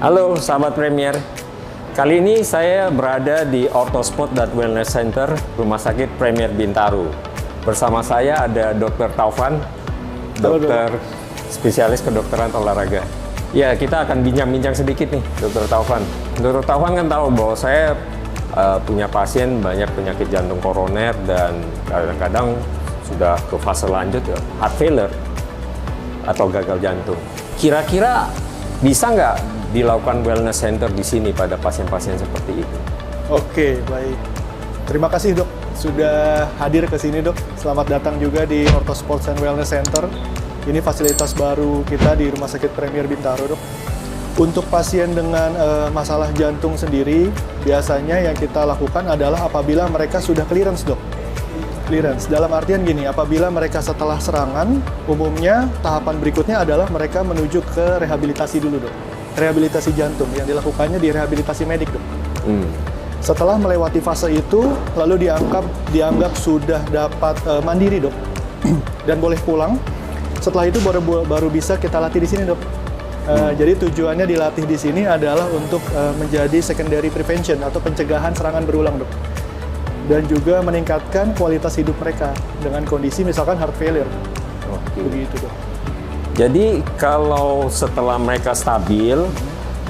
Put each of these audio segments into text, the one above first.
Halo sahabat Premier, kali ini saya berada di Orthosport dan Wellness Center Rumah Sakit Premier Bintaro. Bersama saya ada Dr. Taufan, dokter spesialis kedokteran olahraga. Ya, kita akan bincang-bincang sedikit nih, Dr. Taufan. Dr. Taufan kan tahu bahwa saya punya pasien banyak penyakit jantung koroner dan kadang-kadang sudah ke fase lanjut heart failure atau gagal jantung. Kira-kira bisa nggak dilakukan wellness center di sini pada pasien-pasien seperti itu? Oke, baik. Terima kasih dok sudah hadir ke sini dok. Selamat datang juga di Orthosport and Wellness Center. Ini fasilitas baru kita di Rumah Sakit Premier Bintaro dok. Untuk pasien dengan masalah jantung sendiri, biasanya yang kita lakukan adalah apabila mereka sudah clearance dok. Clearance, dalam artian gini, apabila mereka setelah serangan, umumnya tahapan berikutnya adalah mereka menuju ke rehabilitasi dulu dok. Rehabilitasi jantung yang dilakukannya di rehabilitasi medik dok. Setelah melewati fase itu, lalu dianggap sudah dapat mandiri dok, dan boleh pulang. Setelah itu baru bisa kita latih di sini dok. Jadi tujuannya dilatih di sini adalah untuk menjadi secondary prevention atau pencegahan serangan berulang dok, dan juga meningkatkan kualitas hidup mereka dengan kondisi misalkan heart failure. Begitu dok. Jadi kalau setelah mereka stabil,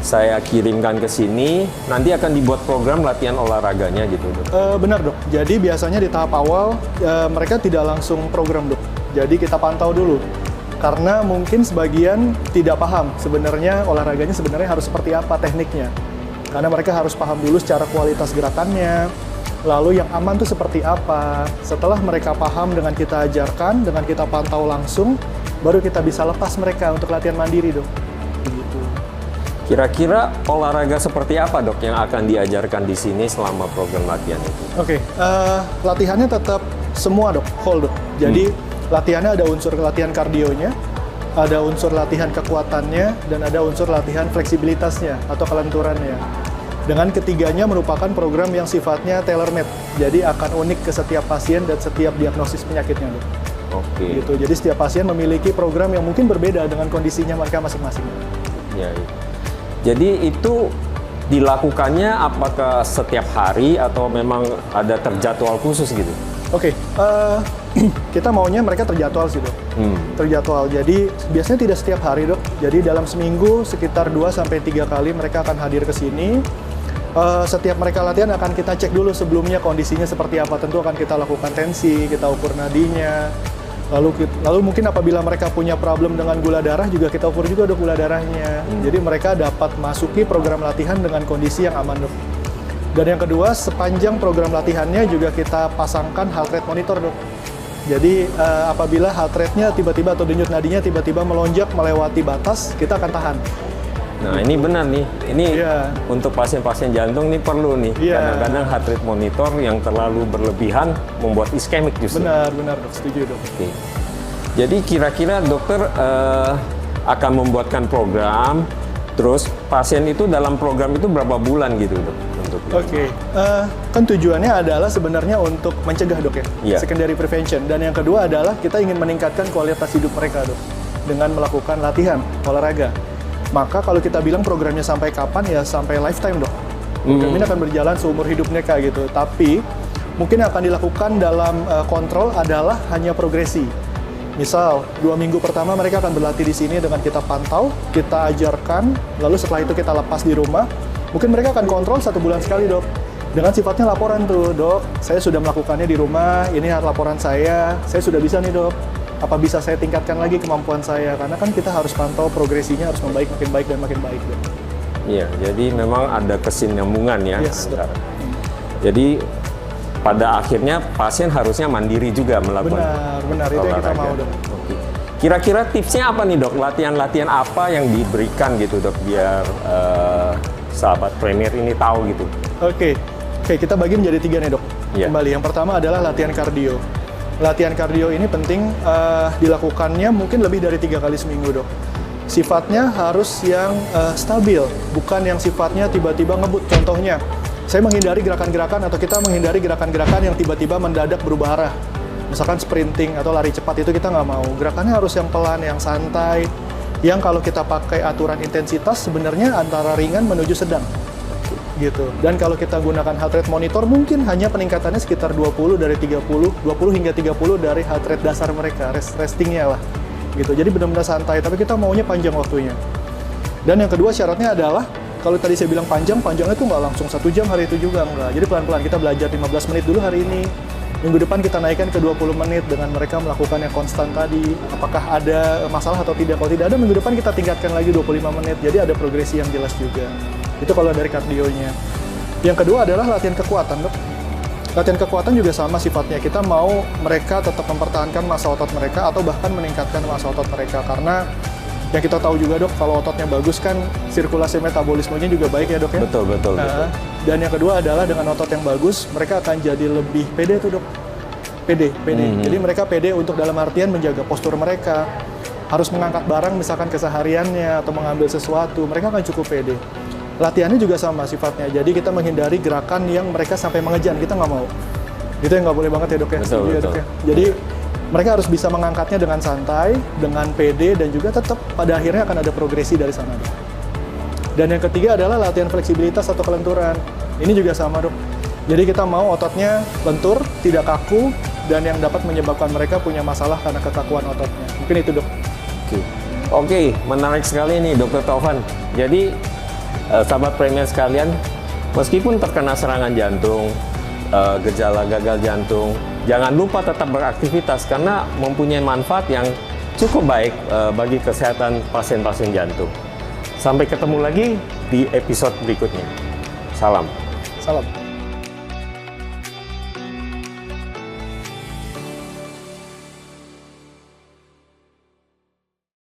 saya kirimkan ke sini, nanti akan dibuat program latihan olahraganya gitu dok? Benar dok, jadi biasanya di tahap awal mereka tidak langsung program dok. Jadi kita pantau dulu, karena mungkin sebagian tidak paham sebenarnya olahraganya sebenarnya harus seperti apa tekniknya. Karena mereka harus paham dulu secara kualitas gerakannya, lalu yang aman tuh seperti apa. Setelah mereka paham dengan kita ajarkan, dengan kita pantau langsung, baru kita bisa lepas mereka untuk latihan mandiri dok. Begitu. Kira-kira olahraga seperti apa dok yang akan diajarkan di sini selama program latihan itu? Oke, latihannya tetap semua dok, whole dok. Jadi latihannya ada unsur latihan kardionya, ada unsur latihan kekuatannya, dan ada unsur latihan fleksibilitasnya atau kelenturannya. Dengan ketiganya merupakan program yang sifatnya tailor-made, jadi akan unik ke setiap pasien dan setiap diagnosis penyakitnya dok. Oke. Gitu. Jadi setiap pasien memiliki program yang mungkin berbeda dengan kondisinya mereka masing-masing. Ya, iya. Jadi itu dilakukannya apakah setiap hari atau memang ada terjadwal khusus gitu? Oke, kita maunya mereka terjadwal sih dok. Terjadwal, jadi biasanya tidak setiap hari dok. Jadi dalam seminggu sekitar 2-3 kali mereka akan hadir ke sini. Setiap mereka latihan akan kita cek dulu sebelumnya kondisinya seperti apa. Tentu akan kita lakukan tensi, kita ukur nadinya. Lalu mungkin apabila mereka punya problem dengan gula darah juga kita ukur juga dok gula darahnya. Jadi mereka dapat masuki program latihan dengan kondisi yang aman dok. Dan yang kedua, sepanjang program latihannya juga kita pasangkan heart rate monitor dok. Jadi apabila heart rate-nya tiba-tiba atau denyut nadinya tiba-tiba melonjak melewati batas, kita akan tahan. Nah ini benar nih, ini untuk pasien-pasien jantung ini perlu nih. Kadang-kadang heart rate monitor yang terlalu berlebihan membuat iskemik justru. Benar dok, setuju dok. Oke. Jadi kira-kira dokter akan membuatkan program, terus pasien itu dalam program itu berapa bulan gitu dok? Oke, kan tujuannya adalah sebenarnya untuk mencegah dok ya, secondary prevention. Dan yang kedua adalah kita ingin meningkatkan kualitas hidup mereka dok, dengan melakukan latihan olahraga. Maka kalau kita bilang programnya sampai kapan ya sampai lifetime dok. Program ini akan berjalan seumur hidup mereka gitu. Tapi mungkin akan dilakukan dalam kontrol adalah hanya progresi. Misal 2 minggu pertama mereka akan berlatih di sini dengan kita pantau, kita ajarkan, lalu setelah itu kita lepas di rumah. Mungkin mereka akan kontrol 1 bulan sekali dok. Dengan sifatnya laporan tuh, dok, saya sudah melakukannya di rumah, ini laporan saya sudah bisa nih dok. Apa bisa saya tingkatkan lagi kemampuan saya? Karena kan kita harus pantau progresinya harus membaik, makin baik dan makin baik dok. Iya, jadi memang ada kesinambungan ya. Yes, dok. Jadi pada akhirnya pasien harusnya mandiri juga melakukan benar itu yang kita mau dok. Oke. Kira-kira tipsnya apa nih dok? Latihan-latihan apa yang diberikan gitu dok biar sahabat Premier ini tahu gitu? Oke, kita bagi menjadi 3 nih dok. Kembali, yang pertama adalah latihan kardio. Latihan kardio ini penting dilakukannya mungkin lebih dari 3 kali seminggu dok. Sifatnya harus yang stabil, bukan yang sifatnya tiba-tiba ngebut. Contohnya, saya menghindari gerakan-gerakan atau kita menghindari gerakan-gerakan yang tiba-tiba mendadak berubah arah. Misalkan sprinting atau lari cepat itu kita nggak mau. Gerakannya harus yang pelan, yang santai, yang kalau kita pakai aturan intensitas sebenarnya antara ringan menuju sedang. Gitu. Dan kalau kita gunakan heart rate monitor mungkin hanya peningkatannya sekitar 20 hingga 30 dari heart rate dasar mereka, restingnya lah. Gitu. Jadi benar-benar santai, tapi kita maunya panjang waktunya. Dan yang kedua syaratnya adalah kalau tadi saya bilang panjangnya itu nggak langsung 1 jam hari itu juga, enggak. Jadi pelan-pelan kita belajar 15 menit dulu hari ini. Minggu depan kita naikkan ke 20 menit dengan mereka melakukan yang konstan tadi. Apakah ada masalah atau tidak? Kalau tidak ada, minggu depan kita tingkatkan lagi 25 menit. Jadi ada progresi yang jelas juga. Itu kalau dari kardionya. Yang kedua adalah latihan kekuatan, dok. Latihan kekuatan juga sama sifatnya. Kita mau mereka tetap mempertahankan massa otot mereka atau bahkan meningkatkan massa otot mereka. Karena yang kita tahu juga, dok, kalau ototnya bagus kan sirkulasi metabolismenya juga baik ya, dok ya? Betul. Dan yang kedua adalah dengan otot yang bagus, mereka akan jadi lebih pede tuh, dok. Pede. Jadi mereka pede untuk dalam artian menjaga postur mereka. Harus mengangkat barang misalkan kesehariannya atau mengambil sesuatu, mereka akan cukup pede. Latihannya juga sama sifatnya, jadi kita menghindari gerakan yang mereka sampai mengejan, kita nggak mau. Itu yang nggak boleh banget ya, dok ya? Betul. Dok, ya? Jadi mereka harus bisa mengangkatnya dengan santai, dengan pede, dan juga tetap pada akhirnya akan ada progresi dari sana, dok. Dan yang ketiga adalah latihan fleksibilitas atau kelenturan. Ini juga sama, dok. Jadi kita mau ototnya lentur, tidak kaku, dan yang dapat menyebabkan mereka punya masalah karena kekakuan ototnya. Mungkin itu, dok. Oke, menarik sekali nih, Dr. Taufan. Jadi sahabat Premier sekalian, meskipun terkena serangan jantung, gejala gagal jantung, jangan lupa tetap beraktivitas karena mempunyai manfaat yang cukup baik bagi kesehatan pasien-pasien jantung. Sampai ketemu lagi di episode berikutnya. Salam. Salam.